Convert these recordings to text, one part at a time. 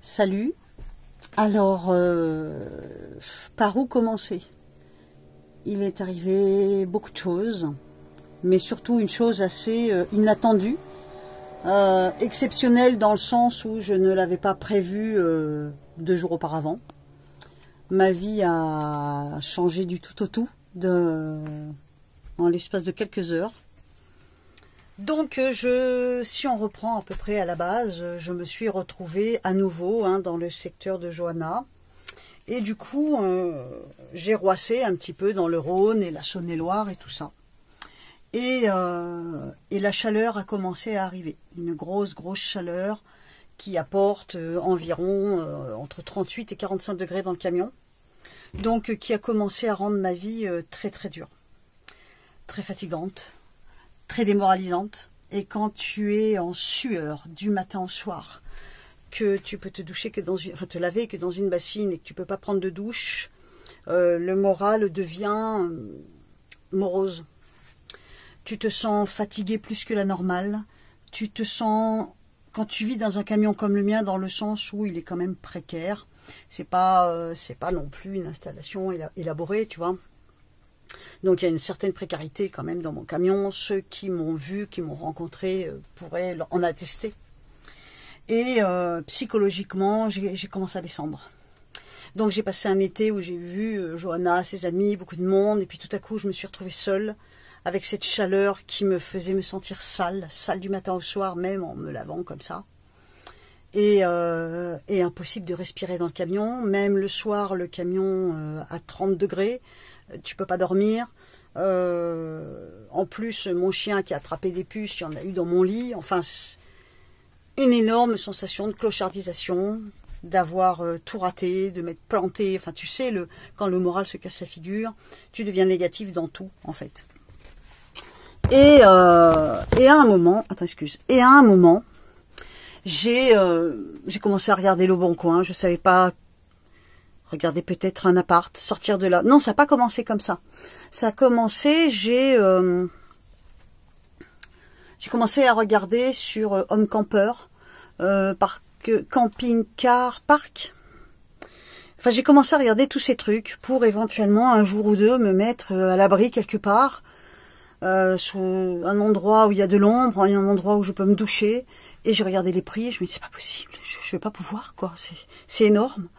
Salut. Alors, par où commencer? Il est arrivé beaucoup de choses, mais surtout une chose assez inattendue, exceptionnelle dans le sens où je ne l'avais pas prévu 2 jours auparavant. Ma vie a changé du tout au tout en l'espace de quelques heures. Donc, si on reprend à peu près à la base, je me suis retrouvée à nouveau dans le secteur de Johanna. Et du coup, j'ai roissé un petit peu dans le Rhône et la Saône-et-Loire et tout ça. Et la chaleur a commencé à arriver. Une grosse chaleur qui apporte environ entre 38 et 45 degrés dans le camion. Donc, qui a commencé à rendre ma vie très dure. Très fatigante. Très démoralisante, et quand tu es en sueur du matin au soir, que tu peux te doucher que te laver que dans une bassine et que tu peux pas prendre de douche, le moral devient morose. Tu te sens fatigué plus que la normale. Tu te sens, quand tu vis dans un camion comme le mien, dans le sens où il est quand même précaire, c'est pas non plus une installation élaborée, tu vois. Donc il y a une certaine précarité quand même dans mon camion. Ceux qui m'ont vu, qui m'ont rencontré pourraient en attester. Et psychologiquement, j'ai commencé à descendre. Donc j'ai passé un été où j'ai vu Johanna, ses amis, beaucoup de monde. Et puis tout à coup, je me suis retrouvée seule avec cette chaleur qui me faisait me sentir sale du matin au soir, même en me lavant comme ça. Et impossible de respirer dans le camion. Même le soir, le camion à 30 degrés. Tu peux pas dormir. En plus, mon chien qui a attrapé des puces, il y en a eu dans mon lit. Enfin, une énorme sensation de clochardisation, d'avoir tout raté, de m'être planté. Enfin, tu sais, quand le moral se casse la figure, tu deviens négatif dans tout, en fait. Et à un moment, j'ai commencé à regarder Le Bon Coin. Je savais pas. Regarder peut-être un appart, sortir de là. Non, ça n'a pas commencé comme ça. Ça a commencé, j'ai commencé à regarder sur Home Camper, camping-car, parc. Enfin, j'ai commencé à regarder tous ces trucs pour éventuellement un jour ou deux me mettre à l'abri quelque part, sur un endroit où il y a de l'ombre, un endroit où je peux me doucher. Et j'ai regardé les prix et je me dis c'est pas possible, je vais pas pouvoir quoi, c'est énorme.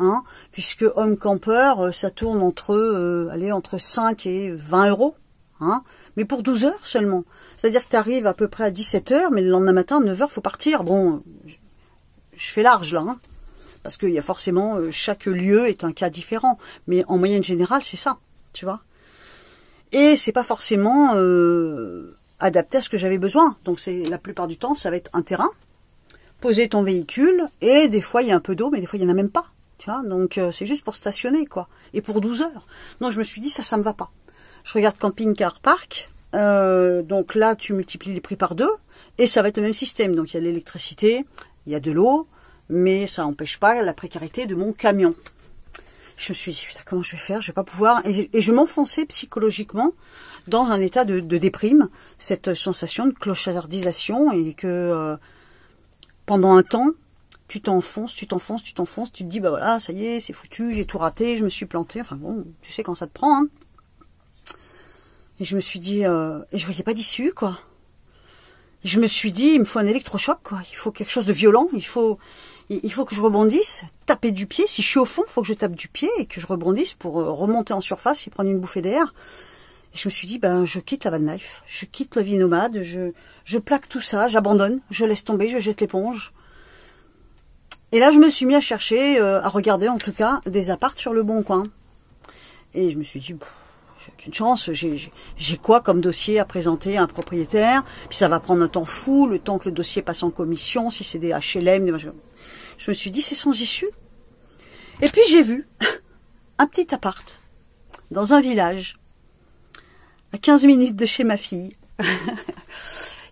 Hein, puisque Home Camper, ça tourne entre 5 et 20 euros, hein, mais pour 12 heures seulement. C'est-à-dire que tu arrives à peu près à 17 heures, mais le lendemain matin, à 9 heures, faut partir. Bon, je fais large là, hein, parce qu'il y a forcément, chaque lieu est un cas différent, mais en moyenne générale, c'est ça, tu vois. Et c'est pas forcément adapté à ce que j'avais besoin. Donc la plupart du temps, ça va être un terrain, poser ton véhicule, et des fois, il y a un peu d'eau, mais des fois, il n'y en a même pas. Donc c'est juste pour stationner quoi, et pour 12 heures. Donc je me suis dit ça me va pas. Je regarde camping-car parc, donc là tu multiplies les prix par 2 et ça va être le même système. Donc il y a de l'électricité, il y a de l'eau, mais ça n'empêche pas la précarité de mon camion. Je me suis dit putain, comment je vais faire, je vais pas pouvoir, et je m'enfonçais psychologiquement dans un état de déprime, cette sensation de clochardisation, et que pendant un temps tu t'enfonces, tu te dis, bah voilà, ça y est, c'est foutu, j'ai tout raté, je me suis planté, enfin bon, tu sais quand ça te prend, hein. Et je me suis dit, et je voyais pas d'issue, quoi. Et je me suis dit, il me faut un électrochoc, quoi, il faut quelque chose de violent, il faut que je rebondisse, taper du pied, si je suis au fond, il faut que je tape du pied et que je rebondisse pour remonter en surface et prendre une bouffée d'air. Et je me suis dit, ben, je quitte la van life, je quitte la vie nomade, je plaque tout ça, j'abandonne, je laisse tomber, je jette l'éponge. Et là, je me suis mis à chercher, à regarder en tout cas, des apparts sur Le Bon Coin. Et je me suis dit, j'ai aucune chance, j'ai quoi comme dossier à présenter à un propriétaire, puis ça va prendre un temps fou, le temps que le dossier passe en commission, si c'est des HLM, je me suis dit, c'est sans issue. Et puis j'ai vu un petit appart, dans un village, 15 minutes de chez ma fille,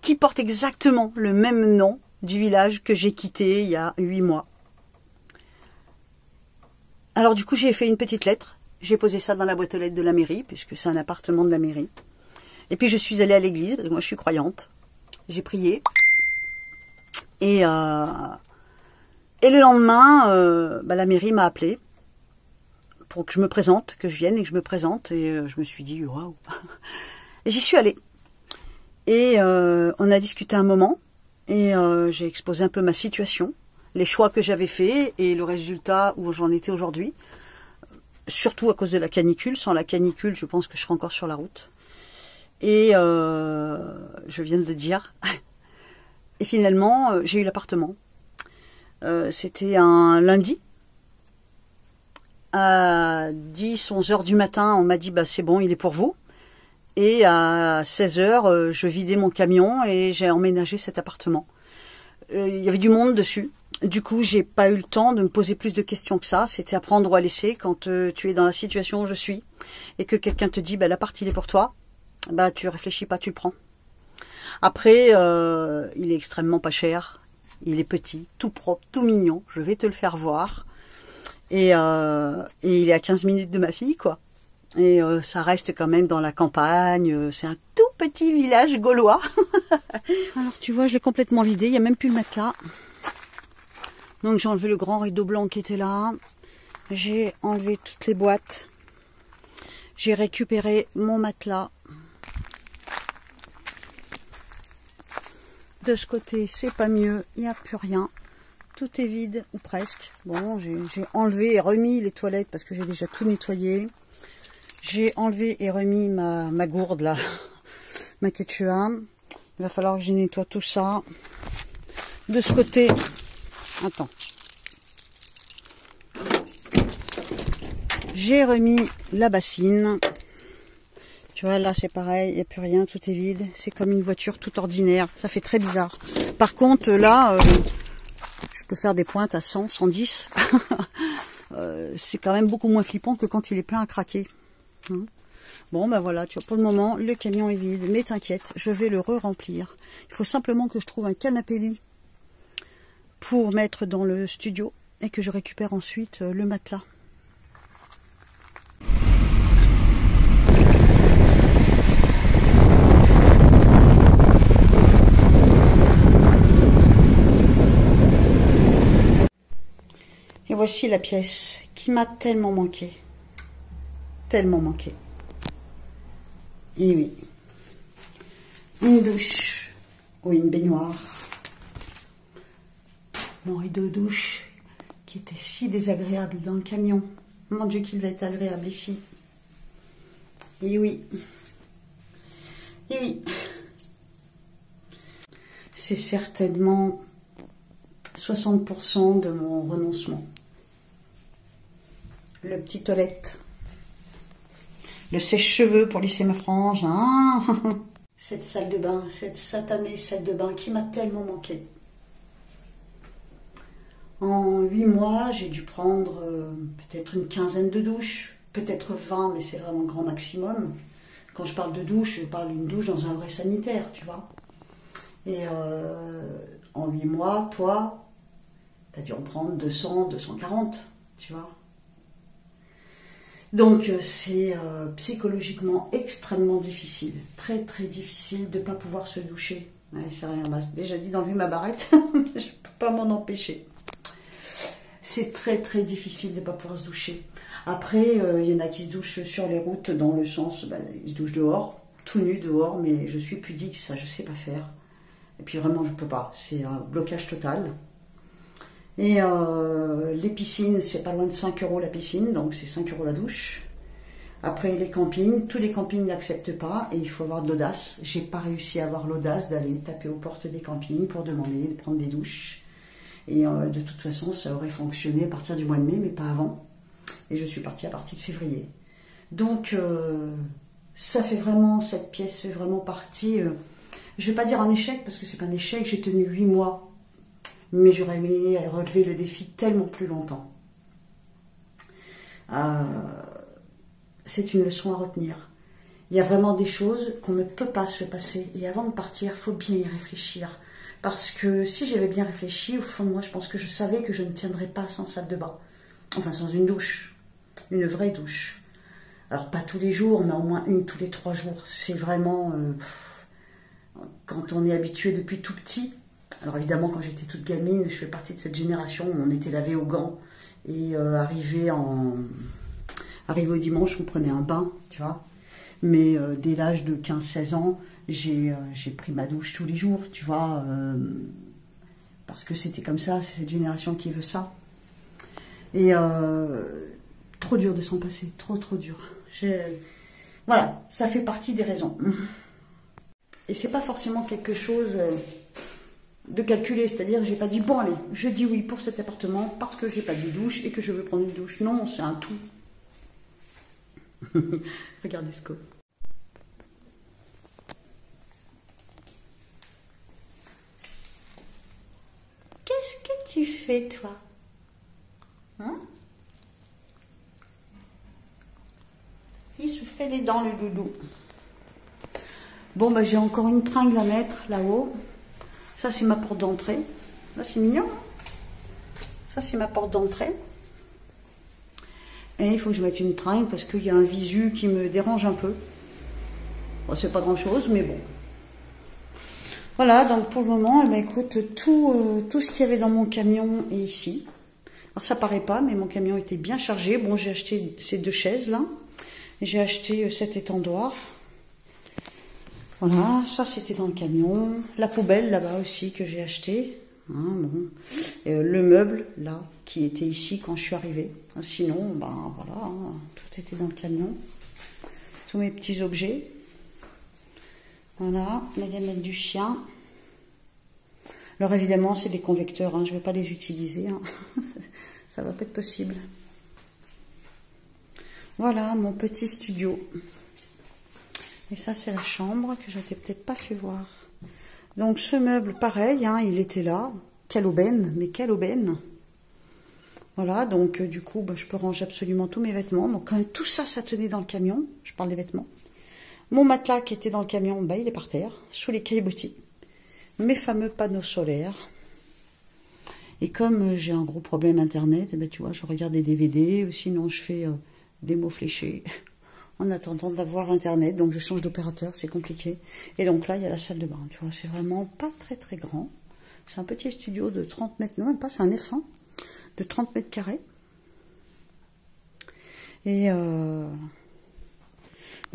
qui porte exactement le même nom du village que j'ai quitté il y a 8 mois. Alors du coup, j'ai fait une petite lettre. J'ai posé ça dans la boîte aux lettres de la mairie, puisque c'est un appartement de la mairie. Et puis je suis allée à l'église, parce que moi je suis croyante. J'ai prié. Et le lendemain, la mairie m'a appelé pour que je me présente, que je vienne et que je me présente. Et je me suis dit, waouh. Et j'y suis allée. Et on a discuté un moment. Et j'ai exposé un peu ma situation, les choix que j'avais faits et le résultat où j'en étais aujourd'hui. Surtout à cause de la canicule. Sans la canicule, je pense que je serais encore sur la route. Et je viens de le dire. Et finalement, j'ai eu l'appartement. C'était un lundi. À 10-11 heures du matin, on m'a dit bah, c'est bon, il est pour vous. Et à 16 heures, je vidais mon camion et j'ai emménagé cet appartement. Il y avait du monde dessus. Du coup, j'ai pas eu le temps de me poser plus de questions que ça. C'était à prendre ou à laisser quand tu es dans la situation où je suis et que quelqu'un te dit bah, l'appart il est pour toi. Bah tu réfléchis pas, tu le prends. Après, il est extrêmement pas cher. Il est petit, tout propre, tout mignon. Je vais te le faire voir. Et il est à 15 minutes de ma fille, quoi. Et ça reste quand même dans la campagne. C'est un tout petit village gaulois. Alors tu vois, je l'ai complètement vidé. Il n'y a même plus le matelas. Donc j'ai enlevé le grand rideau blanc qui était là. J'ai enlevé toutes les boîtes. J'ai récupéré mon matelas. De ce côté, c'est pas mieux. Il n'y a plus rien. Tout est vide, ou presque. Bon, j'ai enlevé et remis les toilettes parce que j'ai déjà tout nettoyé. J'ai enlevé et remis ma gourde là, ma quechua. Il va falloir que je nettoie tout ça. De ce côté, attends. J'ai remis la bassine. Tu vois, là c'est pareil, il n'y a plus rien, tout est vide. C'est comme une voiture toute ordinaire. Ça fait très bizarre. Par contre, là, je peux faire des pointes à 100, 110. C'est quand même beaucoup moins flippant que quand il est plein à craquer. Bon, ben voilà, tu vois, pour le moment, le camion est vide. Mais t'inquiète, je vais le re-remplir. Il faut simplement que je trouve un canapé lit pour mettre dans le studio et que je récupère ensuite le matelas. Et voici la pièce qui m'a tellement manqué. Tellement manqué. Et oui. Une douche ou une baignoire. Mon rideau de douche qui était si désagréable dans le camion. Mon Dieu qu'il va être agréable ici. Et oui. Et oui. C'est certainement 60% de mon renoncement. Le petit toilette. Le sèche-cheveux pour lisser ma frange. Ah, cette salle de bain, cette satanée salle de bain qui m'a tellement manqué. En 8 mois, j'ai dû prendre peut-être une quinzaine de douches. Peut-être 20, mais c'est vraiment grand maximum. Quand je parle de douche, je parle d'une douche dans un vrai sanitaire, tu vois. Et en 8 mois, toi, tu as dû en prendre 200, 240, tu vois. Donc c'est psychologiquement extrêmement difficile, très très difficile de ne pas pouvoir se doucher. Ouais, c'est rien, on m'a déjà dit d'enlever ma barrette, je ne peux pas m'en empêcher. C'est très très difficile de ne pas pouvoir se doucher. Après, il y en a qui se douchent sur les routes dans le sens, ils se douchent dehors, tout nu dehors, mais je suis pudique, ça je ne sais pas faire. Et puis vraiment je ne peux pas, c'est un blocage total. Et les piscines, c'est pas loin de 5 € la piscine, donc c'est 5 € la douche. Après les campings, tous les campings n'acceptent pas et il faut avoir de l'audace. J'ai pas réussi à avoir l'audace d'aller taper aux portes des campings pour demander de prendre des douches. Et de toute façon, ça aurait fonctionné à partir du mois de mai, mais pas avant. Et je suis partie à partir de février. Donc ça fait vraiment, cette pièce fait vraiment partie, je vais pas dire un échec, parce que c'est pas un échec, j'ai tenu 8 mois. Mais j'aurais aimé relever le défi tellement plus longtemps. C'est une leçon à retenir. Il y a vraiment des choses qu'on ne peut pas se passer. Et avant de partir, il faut bien y réfléchir. Parce que si j'avais bien réfléchi, au fond de moi, je pense que je savais que je ne tiendrais pas sans salle de bain. Enfin, sans une douche. Une vraie douche. Alors, pas tous les jours, mais au moins une tous les 3 jours. C'est vraiment... quand on est habitué depuis tout petit. Alors, évidemment, quand j'étais toute gamine, je fais partie de cette génération où on était lavé aux gants. Et arrivé au dimanche, on prenait un bain, tu vois. Mais dès l'âge de 15-16 ans, j'ai pris ma douche tous les jours, tu vois. Parce que c'était comme ça, c'est cette génération qui veut ça. Et trop dur de s'en passer, trop dur. Voilà, ça fait partie des raisons. Et c'est pas forcément quelque chose de calculé, c'est-à-dire j'ai pas dit bon allez, je dis oui pour cet appartement parce que j'ai pas de douche et que je veux prendre une douche. Non, c'est un tout. Regardez ce que... Qu'est-ce que tu fais toi? Hein? Il se fait les dents le doudou. Bon bah j'ai encore une tringle à mettre là-haut. Ça c'est ma porte d'entrée. Là c'est mignon. Ça c'est ma porte d'entrée. Et il faut que je mette une tringle parce qu'il y a un visu qui me dérange un peu. Bon, c'est pas grand chose mais bon. Voilà, donc pour le moment, eh ben, écoute, tout ce qu'il y avait dans mon camion est ici. Alors ça paraît pas, mais mon camion était bien chargé. Bon, j'ai acheté ces 2 chaises là. J'ai acheté cet étendoir. Voilà, ça c'était dans le camion. La poubelle là-bas aussi que j'ai acheté. Hein, bon. Le meuble là, qui était ici quand je suis arrivée. Sinon, ben voilà, hein, tout était dans le camion. Tous mes petits objets. Voilà, les gamètes du chien. Alors évidemment, c'est des convecteurs, hein, je ne vais pas les utiliser. Hein. Ça va pas être possible. Voilà, mon petit studio. Et ça, c'est la chambre que je t'ai peut-être pas fait voir. Donc ce meuble, pareil, hein, il était là. Quelle aubaine, mais quelle aubaine. Voilà, donc du coup, bah, je peux ranger absolument tous mes vêtements. Donc quand même, tout ça, ça tenait dans le camion. Je parle des vêtements. Mon matelas qui était dans le camion, bah, il est par terre, sous les caillebotis. Mes fameux panneaux solaires. Et comme j'ai un gros problème internet, eh ben, tu vois, je regarde des DVD, ou sinon je fais des mots fléchés en attendant d'avoir internet. Donc je change d'opérateur, c'est compliqué. Et donc là, il y a la salle de bain. Tu vois, c'est vraiment pas très grand. C'est un petit studio de 30 mètres, non même pas, c'est un F1 de 30 mètres carrés. Et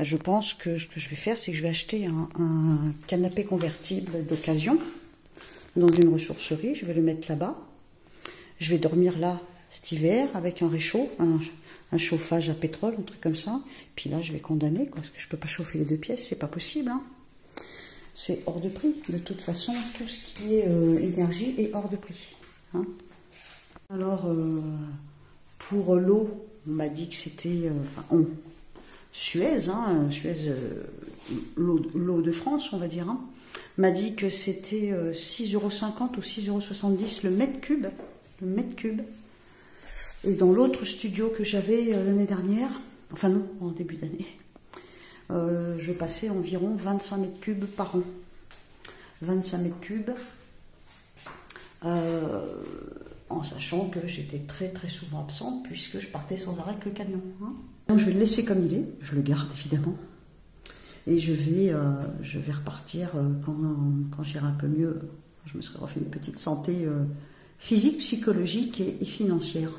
je pense que ce que je vais faire, c'est que je vais acheter un canapé convertible d'occasion dans une ressourcerie. Je vais le mettre là-bas. Je vais dormir là cet hiver avec un réchaud, un chauffage à pétrole, un truc comme ça. Puis là, je vais condamner, quoi, parce que je ne peux pas chauffer les 2 pièces, c'est pas possible. Hein. C'est hors de prix. De toute façon, tout ce qui est énergie est hors de prix. Hein. Alors, pour l'eau, on m'a dit que c'était... Suez, hein, Suez, l'eau de France, on va dire, hein, m'a dit que c'était 6,50 € ou 6,70 € le mètre cube. Et dans l'autre studio que j'avais l'année dernière, enfin non, en début d'année, je passais environ 25 mètres cubes par an. 25 mètres cubes, en sachant que j'étais très souvent absente puisque je partais sans arrêt avec le camion. Hein. Donc je vais le laisser comme il est, je le garde évidemment. Et je vais repartir quand j'irai un peu mieux. Je me serai refait une petite santé physique, psychologique et financière.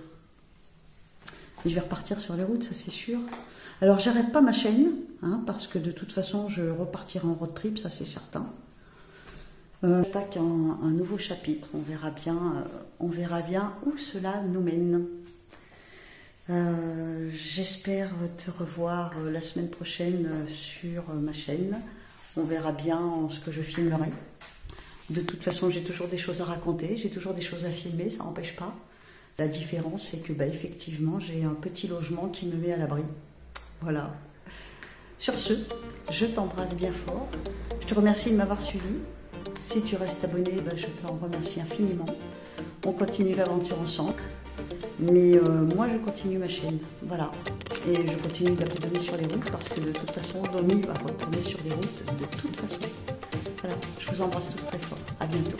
Et je vais repartir sur les routes, ça c'est sûr. Alors j'arrête pas ma chaîne, hein, parce que de toute façon je repartirai en road trip, ça c'est certain. J'attaque un nouveau chapitre, on verra bien où cela nous mène. J'espère te revoir la semaine prochaine sur ma chaîne. On verra bien ce que je filmerai. De toute façon, j'ai toujours des choses à raconter, j'ai toujours des choses à filmer, ça n'empêche pas. La différence, c'est que effectivement, j'ai un petit logement qui me met à l'abri. Voilà. Sur ce, je t'embrasse bien fort. Je te remercie de m'avoir suivi. Si tu restes abonné, je t'en remercie infiniment. On continue l'aventure ensemble. Mais moi, je continue ma chaîne. Voilà. Et je continue de la donner sur les routes parce que de toute façon, Domi va retourner sur les routes de toute façon. Voilà, je vous embrasse tous très fort. À bientôt.